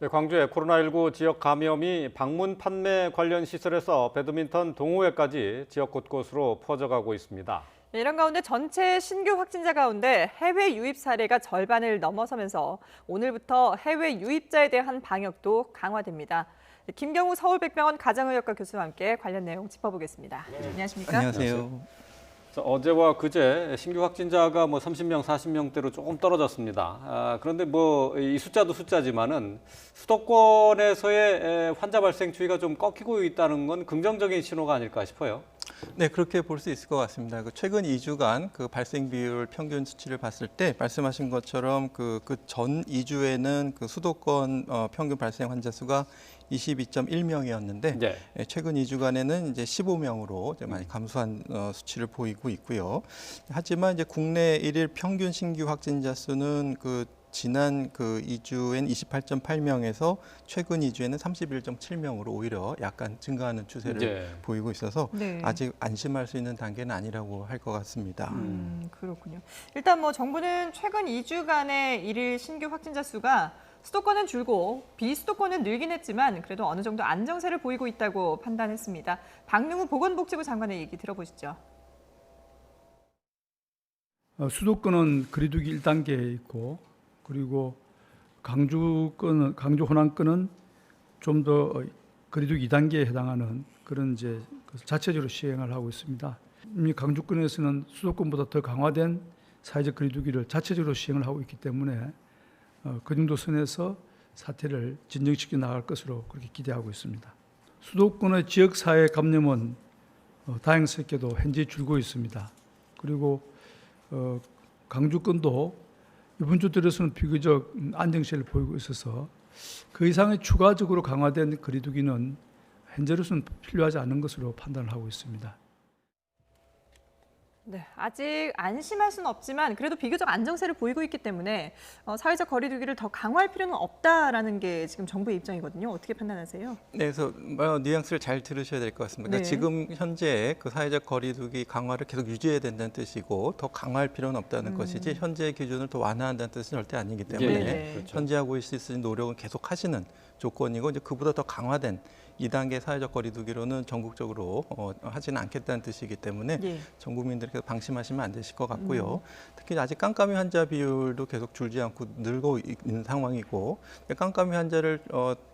네, 광주의 코로나19 지역 감염이 방문 판매 관련 시설에서 배드민턴 동호회까지 지역 곳곳으로 퍼져가고 있습니다. 이런 가운데 전체 신규 확진자 가운데 해외 유입 사례가 절반을 넘어서면서 오늘부터 해외 유입자에 대한 방역도 강화됩니다. 김경우 서울백병원 가정의학과 교수와 함께 관련 내용 짚어보겠습니다. 안녕하십니까? 안녕하세요. 어제와 그제 신규 확진자가 30명, 40명대로 조금 떨어졌습니다. 그런데 이 숫자도 숫자지만은 수도권에서의 환자 발생 추이가 좀 꺾이고 있다는 건 긍정적인 신호가 아닐까 싶어요. 네, 그렇게 볼 수 있을 것 같습니다. 최근 2주간 발생 비율 평균 수치를 봤을 때 말씀하신 것처럼 전 2주에는 수도권 평균 발생 환자 수가 22.1명이었는데 네. 최근 2주간에는 이제 15명으로 많이 감소한 수치를 보이고 있고요. 하지만 이제 국내 일일 평균 신규 확진자 수는 지난 2주엔 28.8명에서 최근 2주에는 31.7명으로 오히려 약간 증가하는 추세를 네. 보이고 있어서 네. 아직 안심할 수 있는 단계는 아니라고 할 것 같습니다. 그렇군요. 일단 정부는 최근 2주간의 일일 신규 확진자 수가 수도권은 줄고 비수도권은 늘긴 했지만 그래도 어느 정도 안정세를 보이고 있다고 판단했습니다. 박능우 보건복지부 장관의 얘기 들어보시죠. 수도권은 거리두기 1단계에 있고 그리고 강주 호남권은 좀 더 거리두기 2단계에 해당하는 그런 이제 자체적으로 시행을 하고 있습니다. 이미 강주권에서는 수도권보다 더 강화된 사회적 거리두기를 자체적으로 시행을 하고 있기 때문에 그 정도 선에서 사태를 진정시켜 나갈 것으로 그렇게 기대하고 있습니다. 수도권의 지역사회 감염은 다행스럽게도 현재 줄고 있습니다. 그리고 강주권도 이번 주 들어서는 비교적 안정세를 보이고 있어서 그 이상의 추가적으로 강화된 거리두기는 현재로서는 필요하지 않은 것으로 판단을 하고 있습니다. 네, 아직 안심할 수는 없지만 그래도 비교적 안정세를 보이고 있기 때문에 사회적 거리두기를 더 강화할 필요는 없다라는 게 지금 정부의 입장이거든요. 어떻게 판단하세요? 네, 그래서 뉘앙스를 잘 들으셔야 될 것 같습니다. 네. 지금 현재 사회적 거리두기 강화를 계속 유지해야 된다는 뜻이고 더 강화할 필요는 없다는 것이지 현재 기준을 더 완화한다는 뜻은 절대 아니기 때문에 네. 그렇죠. 현재 하고 있을 수 있는 노력은 계속 하시는 조건이고 이제 그보다 더 강화된 2단계 사회적 거리두기로는 전국적으로 하지는 않겠다는 뜻이기 때문에 예. 전 국민들께서 방심하시면 안 되실 것 같고요. 특히 아직 깜깜이 환자 비율도 계속 줄지 않고 늘고 있는 상황이고 깜깜이 환자를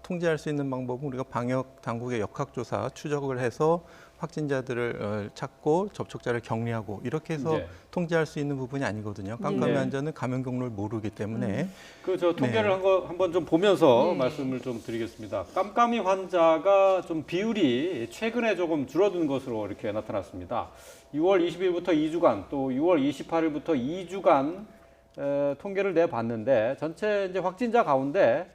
통제할 수 있는 방법은 우리가 방역 당국의 역학조사 추적을 해서 확진자들을 찾고 접촉자를 격리하고 이렇게 해서 네. 통제할 수 있는 부분이 아니거든요. 깜깜이 네. 환자는 감염 경로를 모르기 때문에 통계를 한번 좀 보면서 네. 말씀을 좀 드리겠습니다. 깜깜이 환자가 좀 비율이 최근에 조금 줄어든 것으로 이렇게 나타났습니다. 6월 20일부터 2주간 또 6월 28일부터 2주간 통계를 내봤는데 전체 이제 확진자 가운데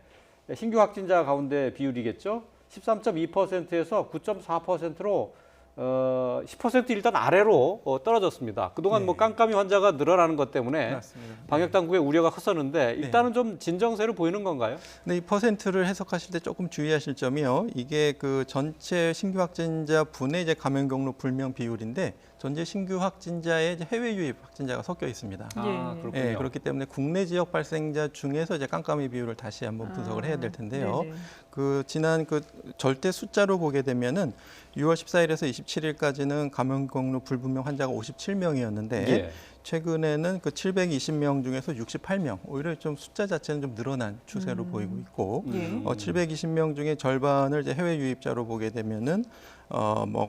신규 확진자 가운데 비율이겠죠. 13.2%에서 9.4%로 10% 일단 아래로 떨어졌습니다. 그동안 네. 깜깜이 환자가 늘어나는 것 때문에 맞습니다. 방역 당국의 우려가 컸었는데 일단은 좀 진정세를 보이는 건가요? 근데 이 퍼센트를 해석하실 때 조금 주의하실 점이요. 이게 전체 신규 확진자 분의 이제 감염 경로 불명 비율인데 전체 신규 확진자의 이제 해외 유입 확진자가 섞여 있습니다. 아, 예. 그렇군요. 네, 그렇기 때문에 국내 지역 발생자 중에서 이제 깜깜이 비율을 다시 한번 분석을 해야 될 텐데요. 네네. 지난 절대 숫자로 보게 되면은 6월 14일에서 27일까지는 감염 경로 불분명 환자가 57명이었는데 예. 최근에는 720명 중에서 68명, 오히려 좀 숫자 자체는 좀 늘어난 추세로 보이고 있고, 예. 720명 중에 절반을 이제 해외 유입자로 보게 되면은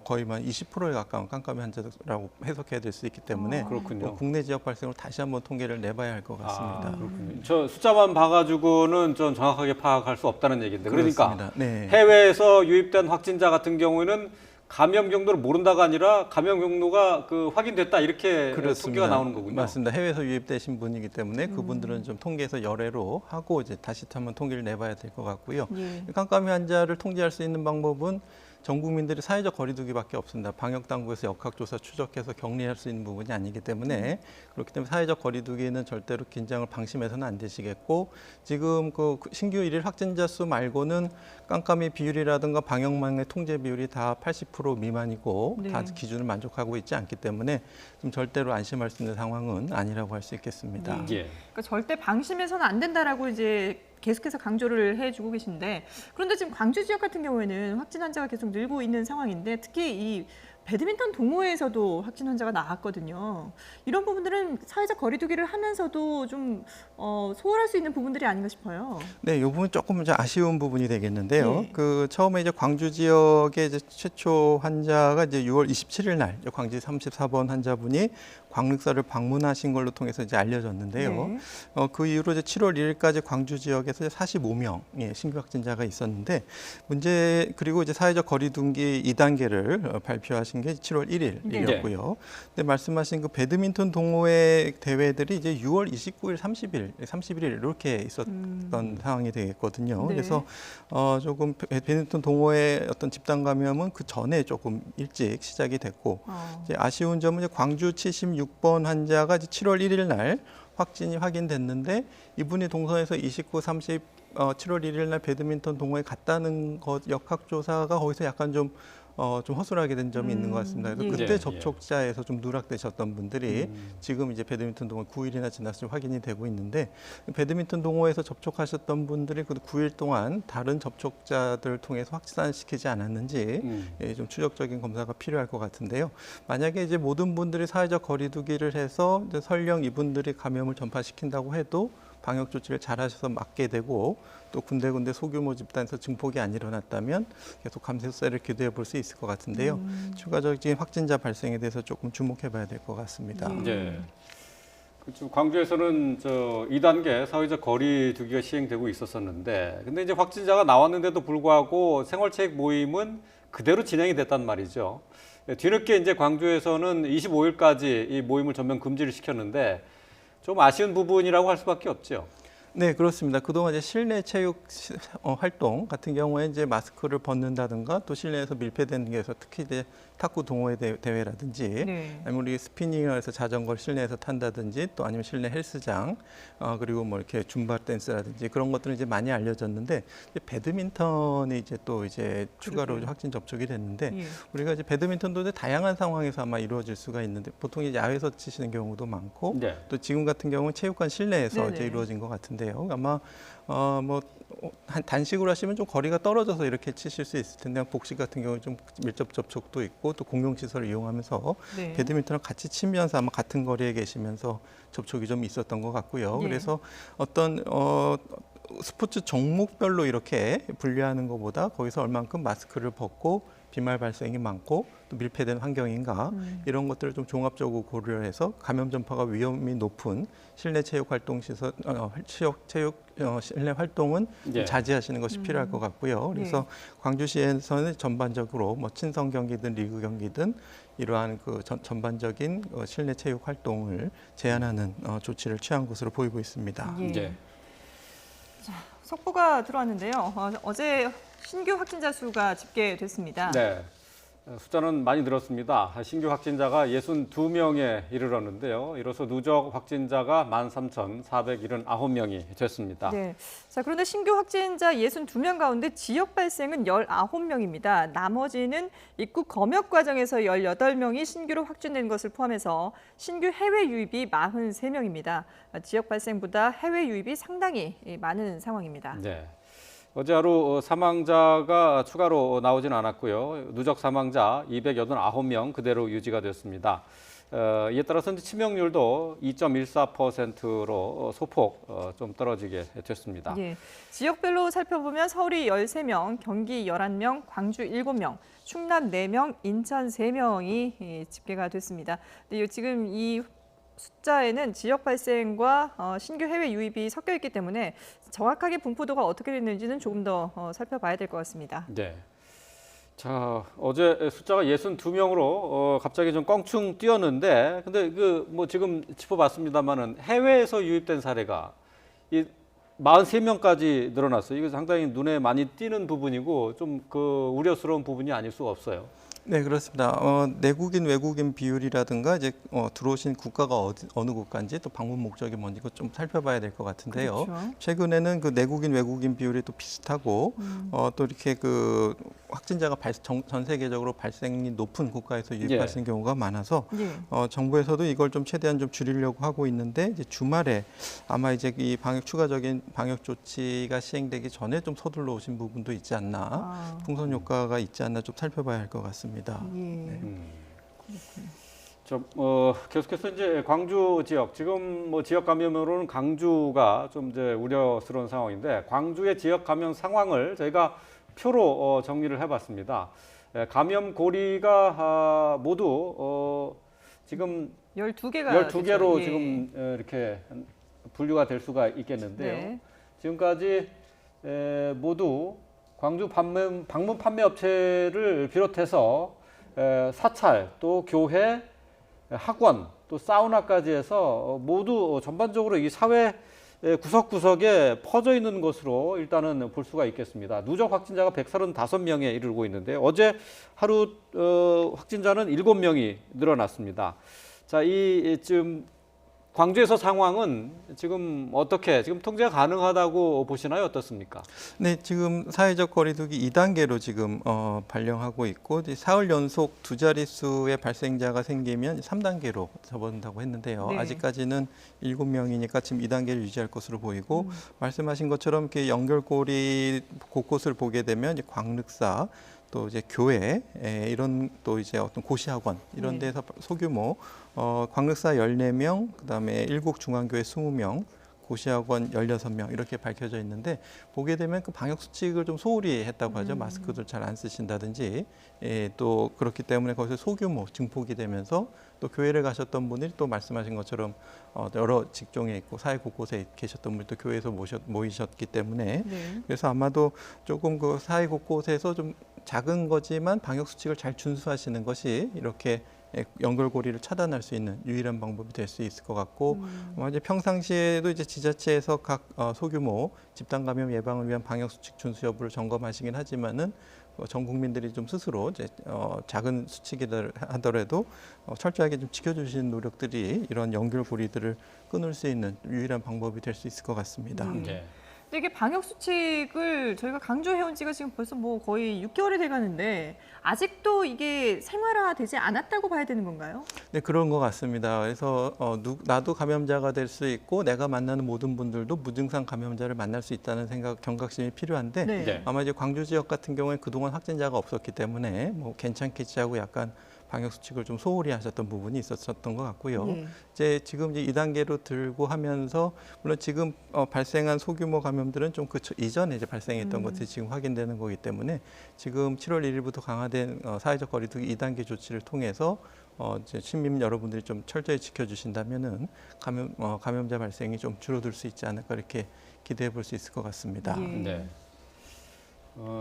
거의 20%에 가까운 깜깜이 환자라고 해석해야 될 수 있기 때문에 그렇군요. 국내 지역 발생으로 다시 한번 통계를 내봐야 할 것 같습니다. 그렇군요. 저 숫자만 봐가지고는 좀 정확하게 파악할 수 없다는 얘기인데 그러니까 그렇습니다. 네. 해외에서 유입된 확진자 같은 경우에는 감염 경로를 모른다가 아니라 감염 경로가 확인됐다 이렇게 통계가 나오는 거군요. 맞습니다. 해외에서 유입되신 분이기 때문에 그분들은 좀 통계에서 열애로 하고 이제 다시 한번 통계를 내봐야 될 것 같고요. 예. 깜깜이 환자를 통제할 수 있는 방법은 전 국민들이 사회적 거리두기밖에 없습니다. 방역 당국에서 역학조사 추적해서 격리할 수 있는 부분이 아니기 때문에 그렇기 때문에 사회적 거리두기는 절대로 긴장을 방심해서는 안 되시겠고 지금 신규 일일 확진자 수 말고는 깜깜이 비율이라든가 방역망의 통제 비율이 다 80% 미만이고 네. 다 기준을 만족하고 있지 않기 때문에 좀 절대로 안심할 수 있는 상황은 아니라고 할 수 있겠습니다. 예. 그러니까 절대 방심해서는 안 된다라고 이제 계속해서 강조를 해주고 계신데 그런데 지금 광주 지역 같은 경우에는 확진 환자가 계속 늘고 있는 상황인데 특히 이 배드민턴 동호회에서도 확진 환자가 나왔거든요. 이런 부분들은 사회적 거리두기를 하면서도 좀 소홀할 수 있는 부분들이 아닌가 싶어요. 네, 이 부분 조금 이제 아쉬운 부분이 되겠는데요. 예. 그 처음에 이제 광주 지역의 이제 최초 환자가 이제 6월 27일 날 광주 34번 환자분이 광역사를 방문하신 걸로 통해서 이제 알려졌는데요. 네. 그 이후로 이제 7월 1일까지 광주 지역에서 45명의 신규 확진자가 있었는데 그리고 이제 사회적 거리두기 2단계를 발표하신 게 7월 1일이었고요. 근데 말씀하신 그 배드민턴 동호회 대회들이 이제 6월 29일, 31일 이렇게 있었던 상황이 되겠거든요. 네. 그래서 조금 배드민턴 동호회 어떤 집단 감염은 그 전에 조금 일찍 시작이 됐고 이제 아쉬운 점은 이제 광주 76번 환자가 이제 7월 1일 날 확진이 확인됐는데 이분이 동선에서 29, 30, 7월 1일 날 배드민턴 동호회 갔다는 것 역학조사가 거기서 약간 좀 허술하게 된 점이 있는 것 같습니다. 그래서 예. 그때 예, 접촉자에서 좀 누락되셨던 분들이 지금 이제 배드민턴 동호회 9일이나 지나서 확인이 되고 있는데 배드민턴 동호회에서 접촉하셨던 분들이 그 9일 동안 다른 접촉자들을 통해서 확산시키지 않았는지 좀 추적적인 검사가 필요할 것 같은데요. 만약에 이제 모든 분들이 사회적 거리두기를 해서 이제 설령 이분들이 감염을 전파시킨다고 해도 방역 조치를 잘 하셔서 막게 되고 또 군데군데 소규모 집단에서 증폭이 안 일어났다면 계속 감소세를 기대해 볼 수 있을 것 같은데요. 추가적인 확진자 발생에 대해서 조금 주목해 봐야 될 것 같습니다. 네. 그렇죠. 광주에서는 2단계 사회적 거리두기가 시행되고 있었었는데, 근데 이제 확진자가 나왔는데도 불구하고 생활체육 모임은 그대로 진행이 됐단 말이죠. 뒤늦게 이제 광주에서는 25일까지 이 모임을 전면 금지를 시켰는데 좀 아쉬운 부분이라고 할 수밖에 없죠. 네, 그렇습니다. 그동안 이제 실내 체육 활동 같은 경우에 이제 마스크를 벗는다든가 또 실내에서 밀폐되는 게서 특히 이제 탁구 동호회 대회라든지 네. 아니면 우리 스피닝을 해서 자전거를 실내에서 탄다든지 또 아니면 실내 헬스장 그리고 뭐 이렇게 줌바 댄스라든지 그런 것들은 이제 많이 알려졌는데 이제 배드민턴이 이제 또 이제 추가로 그러게요. 확진 접촉이 됐는데 예. 우리가 이제 배드민턴도 이제 다양한 상황에서 아마 이루어질 수가 있는데 보통 이제 야외에서 치시는 경우도 많고 네. 또 지금 같은 경우는 체육관 실내에서 네네. 이제 이루어진 것 같은데요. 아마 뭐 단식으로 하시면 좀 거리가 떨어져서 이렇게 치실 수 있을 텐데 복식 같은 경우는 좀 밀접 접촉도 있고 또 공용 시설을 이용하면서 네. 배드민턴을 같이 치면서 아마 같은 거리에 계시면서 접촉이 좀 있었던 것 같고요. 예. 그래서 어떤 스포츠 종목별로 이렇게 분류하는 것보다 거기서 얼만큼 마스크를 벗고 비말 발생이 많고 또 밀폐된 환경인가 이런 것들을 좀 종합적으로 고려해서 감염 전파가 위험이 높은 실내 체육 활동 시설, 실내 활동은 좀 예. 자제하시는 것이 필요할 것 같고요. 그래서 광주시에서는 전반적으로 뭐 친선 경기든 리그 경기든 이러한 그 전반적인 실내 체육 활동을 제한하는 조치를 취한 것으로 보이고 있습니다. 예. 이제 속보가 들어왔는데요. 어제 신규 확진자 수가 집계됐습니다. 네. 숫자는 많이 늘었습니다. 신규 확진자가 62명에 이르렀는데요. 이로써 누적 확진자가 13,479명이 됐습니다. 네. 자, 그런데 신규 확진자 62명 가운데 지역 발생은 19명입니다. 나머지는 입국 검역 과정에서 18명이 신규로 확진된 것을 포함해서 신규 해외 유입이 43명입니다. 지역 발생보다 해외 유입이 상당히 많은 상황입니다. 네. 어제 하루 사망자가 추가로 나오진 않았고요. 누적 사망자 289명 그대로 유지가 됐습니다. 이에 따라서 치명률도 2.14%로 소폭 좀 떨어지게 됐습니다. 예. 지역별로 살펴보면 서울이 13명, 경기 11명, 광주 7명, 충남 4명, 인천 3명이 집계가 됐습니다. 근데 지금 이 숫자에는 지역 발생과 신규 해외 유입이 섞여 있기 때문에 정확하게 분포도가 어떻게 됐는지는 조금 더 살펴봐야 될 것 같습니다. 네. 자, 어제 숫자가 62명으로 갑자기 좀 껑충 뛰었는데, 근데 뭐 지금 짚어봤습니다만은 해외에서 유입된 사례가 43명까지 늘어났어요. 이거 상당히 눈에 많이 띄는 부분이고 좀 우려스러운 부분이 아닐 수가 없어요. 네, 그렇습니다. 내국인 외국인 비율이라든가 이제 들어오신 국가가 어느 국가인지 또 방문 목적이 뭔지 좀 살펴봐야 될 것 같은데요. 그렇죠. 최근에는 그 내국인 외국인 비율이 또 비슷하고 또 이렇게 그 확진자가 전 세계적으로 발생이 높은 국가에서 유입하시는 경우가 많아서 예. 정부에서도 이걸 좀 최대한 좀 줄이려고 하고 있는데 이제 주말에 아마 이제 이 추가적인 방역 조치가 시행되기 전에 좀 서둘러 오신 부분도 있지 않나, 풍선 효과가 있지 않나 좀 살펴봐야 할 것 같습니다. 예. 계속해서 이제 광주 지역, 지금 뭐 지역 감염으로는 강주가 좀 이제 우려스러운 상황인데, 광주의 지역 감염 상황을 저희가 표로 정리를 해봤습니다. 감염 고리가 모두 지금 12개가 12개로 예. 지금 이렇게 분류가 될 수가 있겠는데요. 네. 지금까지 모두 광주 방문 판매 업체를 비롯해서 사찰, 또 교회, 학원, 또 사우나까지 해서 모두 전반적으로 이 사회 구석구석에 퍼져 있는 것으로 일단은 볼 수가 있겠습니다. 누적 확진자가 135명에 이르고 있는데, 어제 하루 확진자는 7명이 늘어났습니다. 자, 지금 광주에서 상황은 지금 어떻게, 지금 통제가 가능하다고 보시나요? 어떻습니까? 네, 지금 사회적 거리두기 2단계로 지금 발령하고 있고, 이제 사흘 연속 두 자릿수의 발생자가 생기면 3단계로 접어든다고 했는데요. 네. 아직까지는 7명이니까 지금 2단계를 유지할 것으로 보이고, 말씀하신 것처럼 이렇게 연결고리 곳곳을 보게 되면 이제 광륵사, 또 이제 교회, 이런 또 이제 어떤 고시학원 이런 데서 소규모 광륵사 14명, 그다음에 일곡 중앙교회 20명, 고시학원 16명 이렇게 밝혀져 있는데, 보게 되면 그 방역 수칙을 좀 소홀히 했다고 하죠. 마스크도 잘 안 쓰신다든지, 또 그렇기 때문에 거기서 소규모 증폭이 되면서 또 교회를 가셨던 분들이 또 말씀하신 것처럼 여러 직종에 있고 사회 곳곳에 계셨던 분들도 교회에서 모이셨기 때문에, 네. 그래서 아마도 조금 그 사회 곳곳에서 좀 작은 거지만 방역 수칙을 잘 준수하시는 것이 이렇게 연결고리를 차단할 수 있는 유일한 방법이 될 수 있을 것 같고, 이제 평상시에도 이제 지자체에서 각 소규모 집단 감염 예방을 위한 방역 수칙 준수 여부를 점검하시긴 하지만은 전 국민들이 좀 스스로 이제 작은 수칙이라 하더라도 철저하게 좀 지켜주시는 노력들이 이런 연결고리들을 끊을 수 있는 유일한 방법이 될 수 있을 것 같습니다. 네. 근데 이게 방역 수칙을 저희가 강조해온 지가 지금 벌써 뭐 거의 6개월이 돼가는데, 아직도 이게 생활화되지 않았다고 봐야 되는 건가요? 네, 그런 것 같습니다. 그래서 나도 감염자가 될 수 있고 내가 만나는 모든 분들도 무증상 감염자를 만날 수 있다는 경각심이 필요한데, 네. 네. 아마 이제 광주 지역 같은 경우에 그동안 확진자가 없었기 때문에 뭐 괜찮겠지 하고 약간 방역 수칙을 좀 소홀히 하셨던 부분이 있었던 것 같고요. 예. 이제 지금 이제 2단계로 들고 하면서, 물론 지금 발생한 소규모 감염들은 좀 그 이전에 이제 발생했던 것들이 지금 확인되는 거기 때문에, 지금 7월 1일부터 강화된 사회적 거리두기 2단계 조치를 통해서 이제 시민 여러분들이 좀 철저히 지켜주신다면은 감염자 발생이 좀 줄어들 수 있지 않을까 이렇게 기대해 볼 수 있을 것 같습니다. 예. 네.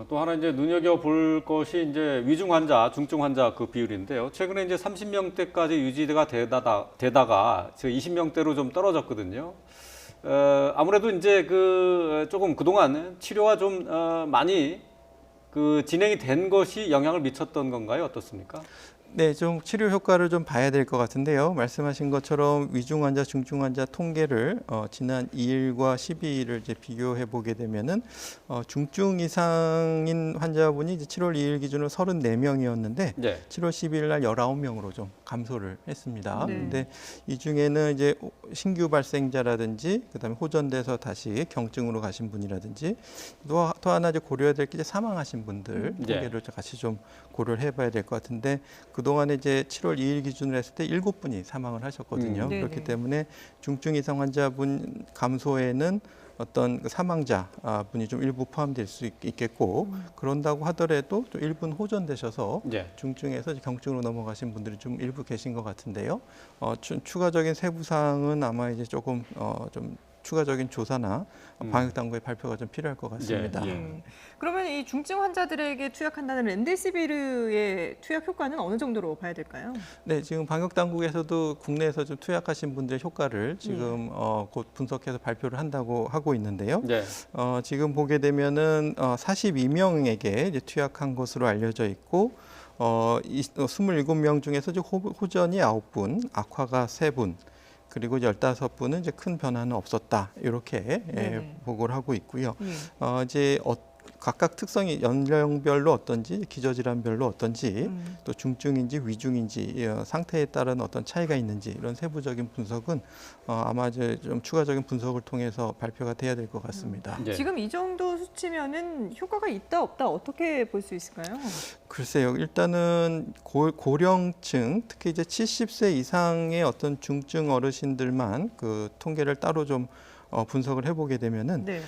또 하나 이제 눈여겨볼 것이 이제 위중 환자, 중증 환자 그 비율인데요. 최근에 이제 30명대까지 유지가 되다가 20명대로 좀 떨어졌거든요. 아무래도 이제 조금 그동안 치료가 좀 많이 진행이 된 것이 영향을 미쳤던 건가요? 어떻습니까? 네, 좀 치료 효과를 좀 봐야 될 것 같은데요. 말씀하신 것처럼 위중 환자, 중증 환자 통계를 지난 2일과 12일을 이제 비교해 보게 되면은 중증 이상인 환자분이 이제 7월 2일 기준으로 34명이었는데 네. 7월 12일 날 19명으로 좀 감소를 했습니다. 네. 근데 이 중에는 이제 신규 발생자라든지 그다음에 호전돼서 다시 경증으로 가신 분이라든지 또 하나 이제 고려해야 될 게 이제 사망하신 분들 네. 통계를 같이 좀 고려를 해봐야 될 것 같은데, 그동안에 이제 7월 2일 기준으로 했을 때 7분이 사망을 하셨거든요. 네네. 그렇기 때문에 중증 이상 환자분 감소에는 어떤 그 사망자 분이 좀 일부 포함될 수 있겠고, 그런다고 하더라도 또 일부는 호전되셔서 네. 중증에서 경증으로 넘어가신 분들이 좀 일부 계신 것 같은데요. 추가적인 세부 사항은 아마 이제 조금 좀 추가적인 조사나 방역 당국의 발표가 좀 필요할 것 같습니다. 예. 그러면 이 중증 환자들에게 투약한다는 렘데시비르의 투약 효과는 어느 정도로 봐야 될까요? 네, 지금 방역 당국에서도 국내에서 좀 투약하신 분들의 효과를 지금 곧 분석해서 발표를 한다고 하고 있는데요. 네. 지금 보게 되면은 42명에게 이제 투약한 것으로 알려져 있고, 27명 중에서 이제 호전이 9분, 악화가 3분, 그리고 15분은 이제 큰 변화는 없었다. 이렇게 보고를 하고 있고요. 이제 각각 특성이 연령별로 어떤지, 기저질환별로 어떤지, 또 중증인지 위중인지 상태에 따른 어떤 차이가 있는지 이런 세부적인 분석은 아마 이제 좀 추가적인 분석을 통해서 발표가 돼야 될 것 같습니다. 예. 지금 이 정도 수치면은 효과가 있다 없다 어떻게 볼 수 있을까요? 글쎄요. 일단은 고령층, 특히 이제 70세 이상의 어떤 중증 어르신들만 그 통계를 따로 좀 분석을 해보게 되면은 네.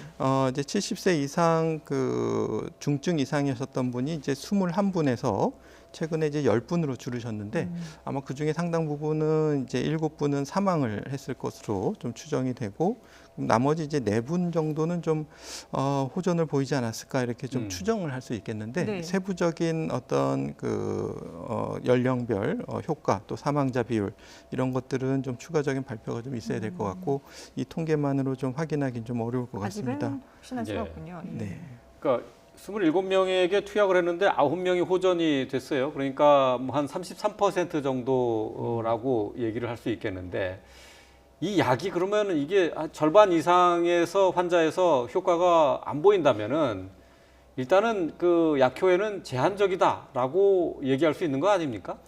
이제 70세 이상 그 중증 이상이셨던 분이 이제 21분에서 최근에 이제 10분으로 줄으셨는데 아마 그 중에 상당 부분은 이제 7분은 사망을 했을 것으로 좀 추정이 되고 나머지 이제 4분 정도는 좀 호전을 보이지 않았을까 이렇게 좀 추정을 할 수 있겠는데 네. 세부적인 어떤 그 연령별 효과 또 사망자 비율 이런 것들은 좀 추가적인 발표가 좀 있어야 될 것 같고 이 통계만으로 좀 확인하기는 좀 어려울 것 같습니다. 아직은 확신할 수가 없군요. 네. 그러니까 27명에게 투약을 했는데 9명이 호전이 됐어요. 그러니까 뭐 한 33% 정도라고 얘기를 할 수 있겠는데 이 약이 그러면 이게 절반 이상에서 환자에서 효과가 안 보인다면은 일단은 그 약효에는 제한적이다라고 얘기할 수 있는 거 아닙니까?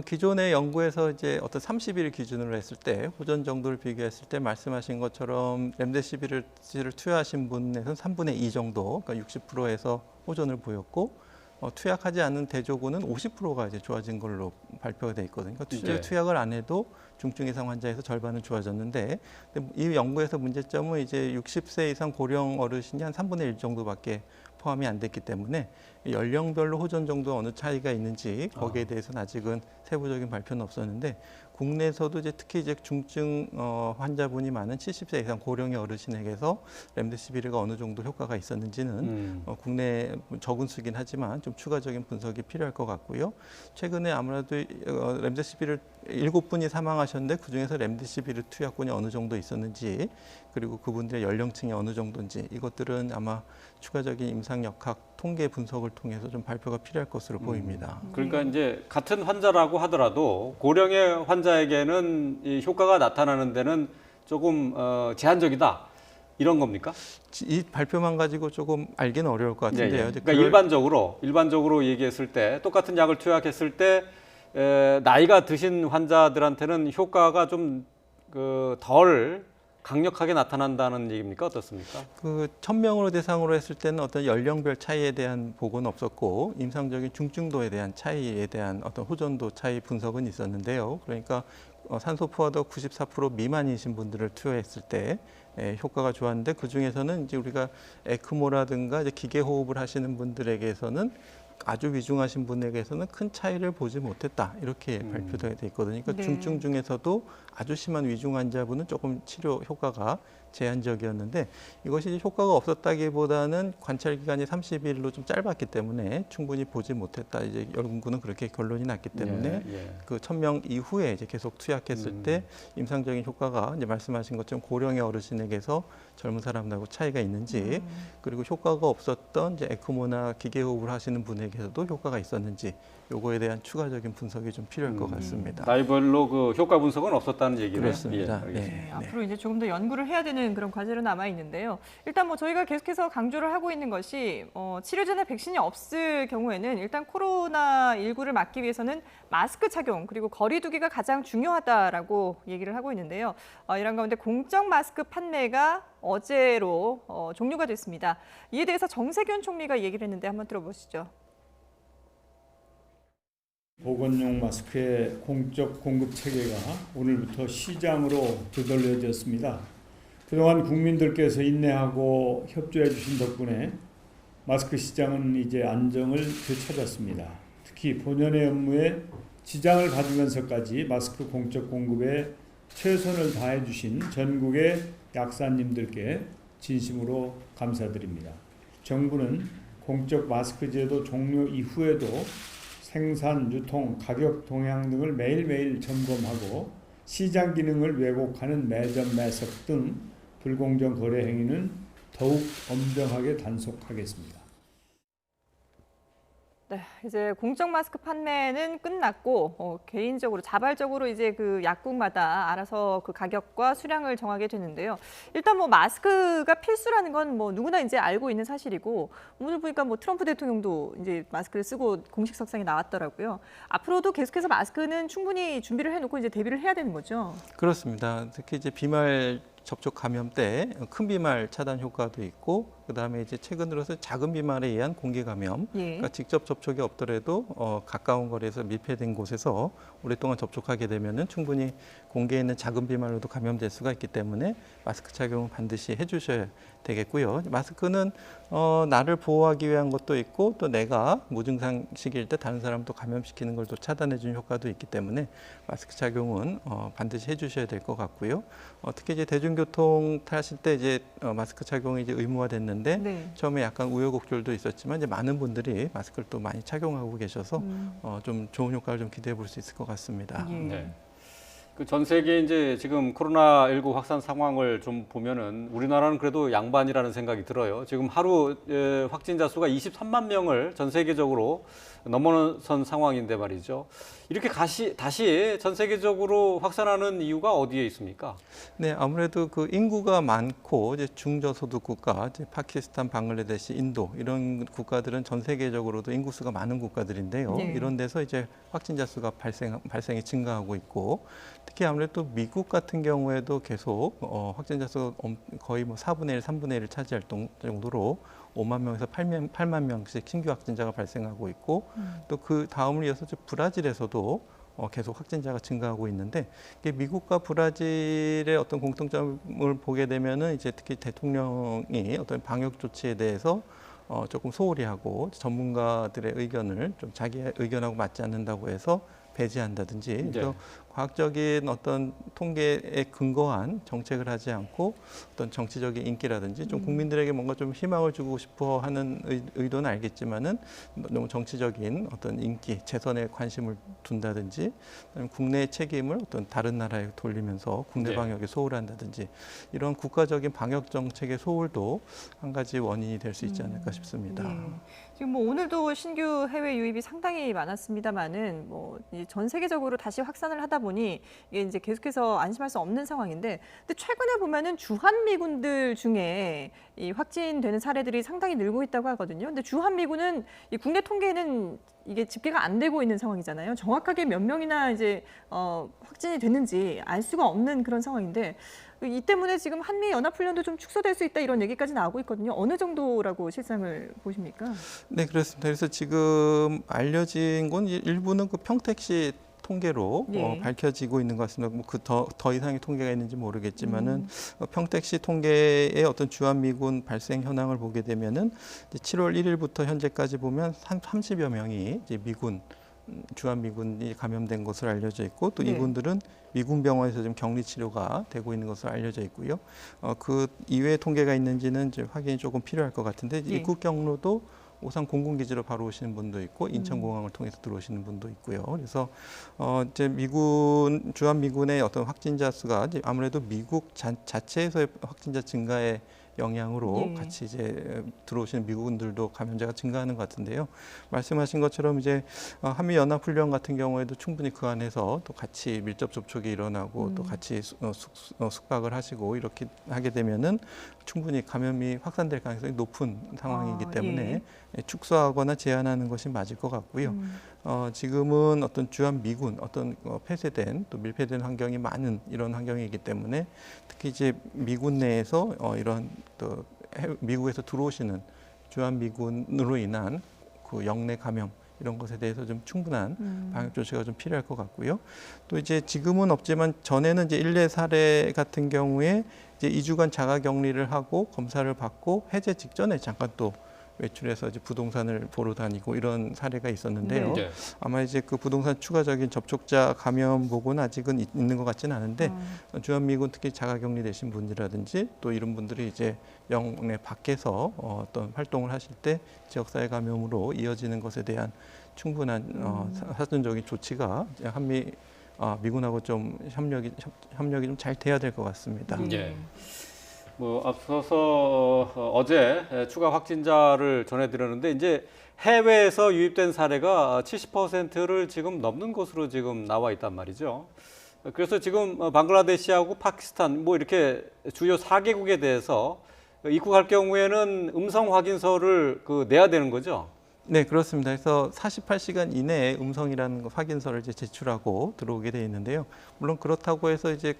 기존의 연구에서 이제 어떤 30일 기준으로 했을 때 호전 정도를 비교했을 때 말씀하신 것처럼 렘데시비를 투여하신 분에서는 3분의 2 정도, 그러니까 60%에서 호전을 보였고 투약하지 않은 대조군은 50%가 이제 좋아진 걸로 발표가 돼 있거든요. 그러니까 투약을 안 해도 중증 이상 환자에서 절반은 좋아졌는데 이 연구에서 문제점은 이제 60세 이상 고령 어르신이 한 3분의 1 정도밖에 포함이 안 됐기 때문에 연령별로 호전 정도 어느 차이가 있는지 거기에 대해서는 아직은 세부적인 발표는 없었는데 국내에서도 이제 특히 이제 중증 환자분이 많은 70세 이상 고령의 어르신에게서 렘데시비르가 어느 정도 효과가 있었는지는 국내 적은 수긴 하지만 좀 추가적인 분석이 필요할 것 같고요. 최근에 아무래도 렘데시비르 7분이 사망하셨는데 그중에서 렘데시비르 투약군이 어느 정도 있었는지 그리고 그분들의 연령층이 어느 정도인지 이것들은 아마 추가적인 임상 역학 통계 분석을 통해서 좀 발표가 필요할 것으로 보입니다. 그러니까 이제 같은 환자라고 하더라도 고령의 환자에게는 이 효과가 나타나는 데는 조금 제한적이다 이런 겁니까? 이 발표만 가지고 조금 알기는 어려울 것 같은데요. 그러니까 일반적으로 얘기했을 때 똑같은 약을 투약했을 때 나이가 드신 환자들한테는 효과가 좀 덜 강력하게 나타난다는 얘기입니까? 어떻습니까? 1000명으로 대상으로 했을 때는 어떤 연령별 차이에 대한 보고는 없었고 임상적인 중증도에 대한 차이에 대한 어떤 호전도 차이 분석은 있었는데요. 그러니까 산소 포화도 94% 미만이신 분들을 투여했을 때 효과가 좋았는데 그 중에서는 이제 우리가 에크모라든가 이제 기계 호흡을 하시는 분들에게서는 아주 위중하신 분에게서는 큰 차이를 보지 못했다 이렇게 발표되어 있거든요. 그러니까 중증 중에서도 아주 심한 위중 환자분은 조금 치료 효과가 제한적이었는데 이것이 효과가 없었다기보다는 관찰 기간이 30일로 좀 짧았기 때문에 충분히 보지 못했다. 이제 연구는 그렇게 결론이 났기 때문에 그 1000명 이후에 이제 계속 투약했을 때 임상적인 효과가 이제 말씀하신 것처럼 고령의 어르신에게서 젊은 사람들하고 차이가 있는지 그리고 효과가 없었던 이제 에크모나 기계호흡을 하시는 분에게서도 효과가 있었는지 요거에 대한 추가적인 분석이 좀 필요할 것 같습니다. 나이별로 그 효과 분석은 없었다는 얘기네요. 그렇습니다. 네, 앞으로 이제 조금 더 연구를 해야 되는 그런 과제로 남아 있는데요. 일단 뭐 저희가 계속해서 강조를 하고 있는 것이 치료 전에 백신이 없을 경우에는 일단 코로나19를 막기 위해서는 마스크 착용 그리고 거리 두기가 가장 중요하다라고 얘기를 하고 있는데요. 이런 가운데 공적 마스크 판매가 어제로 종료가 됐습니다. 이에 대해서 정세균 총리가 얘기를 했는데 한번 들어보시죠. 보건용 마스크의 공적 공급 체계가 오늘부터 시장으로 되돌려졌습니다. 그동안 국민들께서 인내하고 협조해 주신 덕분에 마스크 시장은 이제 안정을 되찾았습니다. 특히 본연의 업무에 지장을 받으면서까지 마스크 공적 공급에 최선을 다해 주신 전국의 약사님들께 진심으로 감사드립니다. 정부는 공적 마스크 제도 종료 이후에도 생산, 유통, 가격 동향 등을 매일매일 점검하고 시장 기능을 왜곡하는 매점 매석 등 불공정 거래 행위는 더욱 엄정하게 단속하겠습니다. 네, 이제 공적 마스크 판매는 끝났고 개인적으로 자발적으로 이제 그 약국마다 알아서 그 가격과 수량을 정하게 되는데요. 일단 뭐 마스크가 필수라는 건 뭐 누구나 이제 알고 있는 사실이고 오늘 보니까 뭐 트럼프 대통령도 이제 마스크를 쓰고 공식 석상에 나왔더라고요. 앞으로도 계속해서 마스크는 충분히 준비를 해놓고 이제 대비를 해야 되는 거죠. 그렇습니다. 특히 이제 비말 접촉 감염 때 큰 비말 차단 효과도 있고 그다음에 이제 최근 들어서 작은 비말에 의한 공기 감염, 예. 그러니까 직접 접촉이 없더라도 가까운 거리에서 밀폐된 곳에서 오랫동안 접촉하게 되면은 충분히 공기에 있는 작은 비말로도 감염될 수가 있기 때문에 마스크 착용은 반드시 해주셔야 되겠고요. 마스크는 나를 보호하기 위한 것도 있고 또 내가 무증상 시기일 때 다른 사람도 감염시키는 걸 또 차단해주는 효과도 있기 때문에 마스크 착용은 반드시 해주셔야 될 것 같고요. 특히 이제 대중교통 타실 때 이제 마스크 착용이 이제 의무화 됐는데 네. 처음에 약간 우여곡절도 있었지만 이제 많은 분들이 마스크를 또 많이 착용하고 계셔서 좀 좋은 효과를 좀 기대해 볼 수 있을 것 같습니다. 예. 네. 그 전 세계 이제 지금 코로나19 확산 상황을 좀 보면은 우리나라는 그래도 양반이라는 생각이 들어요. 지금 하루 확진자 수가 23만 명을 전 세계적으로 넘어선 상황인데 말이죠. 이렇게 다시 전 세계적으로 확산하는 이유가 어디에 있습니까? 네, 아무래도 그 인구가 많고 이제 중저소득 국가, 이제 파키스탄, 방글라데시, 인도 이런 국가들은 전 세계적으로도 인구수가 많은 국가들인데요. 네. 이런 데서 이제 확진자 수가 발생이 증가하고 있고 특히 아무래도 미국 같은 경우에도 계속 확진자 수가 거의 뭐 4분의 1, 3분의 1을 차지할 정도로 5만 명에서 8만 명씩 신규 확진자가 발생하고 있고 또 그 다음을 이어서 브라질에서도 계속 확진자가 증가하고 있는데 이게 미국과 브라질의 어떤 공통점을 보게 되면은 이제 특히 대통령이 어떤 방역 조치에 대해서 조금 소홀히 하고 전문가들의 의견을 좀 자기의 의견하고 맞지 않는다고 해서 배제한다든지 네. 그래서 과학적인 어떤 통계에 근거한 정책을 하지 않고 어떤 정치적인 인기라든지 좀 국민들에게 뭔가 좀 희망을 주고 싶어 하는 의도는 알겠지만은 너무 정치적인 어떤 인기, 재선에 관심을 둔다든지 국내의 책임을 어떤 다른 나라에 돌리면서 국내 네. 방역에 소홀한다든지 이런 국가적인 방역 정책의 소홀도 한 가지 원인이 될 수 있지 않을까 싶습니다. 네. 지금 뭐 오늘도 신규 해외 유입이 상당히 많았습니다만은 뭐 전 세계적으로 다시 확산을 하다 보니 이게 이제 계속해서 안심할 수 없는 상황인데, 근데 최근에 보면은 주한미군들 중에 이 확진되는 사례들이 상당히 늘고 있다고 하거든요. 근데 주한미군은 이 국내 통계에는 이게 집계가 안 되고 있는 상황이잖아요. 정확하게 몇 명이나 이제 확진이 됐는지 알 수가 없는 그런 상황인데. 이 때문에 지금 한미 연합훈련도 좀 축소될 수 있다 이런 얘기까지 나오고 있거든요. 어느 정도라고 실상을 보십니까? 네, 그렇습니다. 그래서 지금 알려진 건 일부는 그 평택시 통계로 예. 밝혀지고 있는 것 같습니다. 뭐 더 이상의 통계가 있는지 모르겠지만은 평택시 통계의 어떤 주한미군 발생 현황을 보게 되면은 이제 7월 1일부터 현재까지 보면 한 30여 명이 이제 주한미군이 감염된 것으로 알려져 있고 또 네. 이분들은 미군 병원에서 지금 격리 치료가 되고 있는 것으로 알려져 있고요. 그 이외의 통계가 있는지는 이제 확인이 조금 필요할 것 같은데 예. 입국 경로도 오산 공군기지로 바로 오시는 분도 있고 인천공항을 통해서 들어오시는 분도 있고요. 그래서 이제 주한미군의 어떤 확진자 수가 이제 아무래도 미국 자체에서의 확진자 증가에 영향으로 예. 같이 이제 들어오시는 미국인들도 감염자가 증가하는 것 같은데요. 말씀하신 것처럼 이제 한미 연합 훈련 같은 경우에도 충분히 그 안에서 또 같이 밀접 접촉이 일어나고 또 같이 숙박을 하시고 이렇게 하게 되면은 충분히 감염이 확산될 가능성이 높은 상황이기 때문에 축소하거나 제한하는 것이 맞을 것 같고요. 지금은 어떤 주한미군 어떤 폐쇄된 또 밀폐된 환경이 많은 이런 환경이기 때문에 특히 이제 미군 내에서 이런 또 미국에서 들어오시는 주한미군으로 인한 그 영내 감염 이런 것에 대해서 좀 충분한 방역 조치가 좀 필요할 것 같고요. 또 이제 지금은 없지만 전에는 이제 일례 사례 같은 경우에 이제 2주간 자가 격리를 하고 검사를 받고 해제 직전에 잠깐 또 외출해서 이제 부동산을 보러 다니고 이런 사례가 있었는데요. 네. 아마 이제 그 부동산 추가적인 접촉자 감염 보고는 아직은 있는 것 같지는 않은데 주한미군 특히 자가격리 되신 분이라든지 또 이런 분들이 이제 영내 밖에서 어떤 활동을 하실 때 지역사회 감염으로 이어지는 것에 대한 충분한 사전적인 조치가 이제 미군하고 좀 협력이 좀 잘 돼야 될 것 같습니다. 예. 뭐 앞서서 어제 추가 확진자를 전해드렸는데 이제 해외에서 유입된 사례가 70%를 지금 넘는 것으로 지금 나와 있단 말이죠. 그래서 지금 방글라데시하고 파키스탄 뭐 이렇게 주요 4개국에 대해서 입국할 경우에는 음성 확인서를 내야 되는 거죠. 네, 그렇습니다. 그래서 48시간 이내에 음성이라는 확인서를 이제 제출하고 들어오게 돼 있는데요. 물론 그렇다고 해서 이제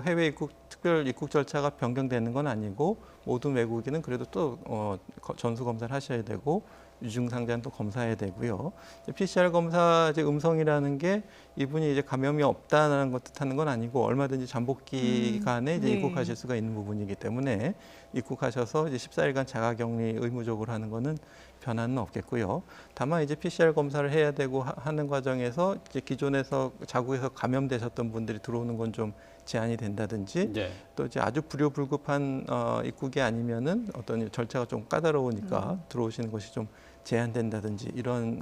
해외 입국 특별 입국 절차가 변경되는 건 아니고 모든 외국인은 그래도 또 전수 검사를 하셔야 되고 유증상자는 또 검사해야 되고요. PCR 검사 이제 음성이라는 게 이분이 이제 감염이 없다는 것 뜻하는 건 아니고 얼마든지 잠복 기간에 이제 네. 입국하실 수가 있는 부분이기 때문에 입국하셔서 이제 14일간 자가격리 의무적으로 하는 거는 변화는 없겠고요. 다만 이제 PCR 검사를 해야 되고 하는 과정에서 이제 기존에서 자국에서 감염되셨던 분들이 들어오는 건 좀 제한이 된다든지 네. 또 이제 아주 불효불급한 입국이 아니면은 어떤 절차가 좀 까다로우니까 들어오시는 것이 좀 제한된다든지 이런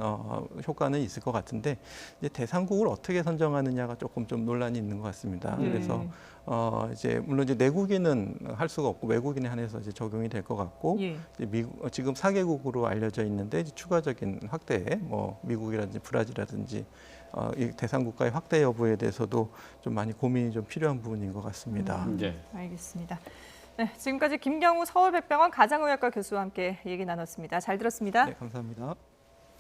효과는 있을 것 같은데 이제 대상국을 어떻게 선정하느냐가 조금 좀 논란이 있는 것 같습니다. 네. 그래서 이제 물론 이제 내국인은 할 수가 없고 외국인에 한해서 이제 적용이 될 것 같고 예. 이제 지금 4개국으로 알려져 있는데 이제 추가적인 확대, 뭐 미국이라든지 브라질이라든지 이 대상국가의 확대 여부에 대해서도 좀 많이 고민이 좀 필요한 부분인 것 같습니다. 네. 알겠습니다. 네, 지금까지 김경우 서울백병원 가정의학과 교수와 함께 얘기 나눴습니다. 잘 들었습니다. 네, 감사합니다.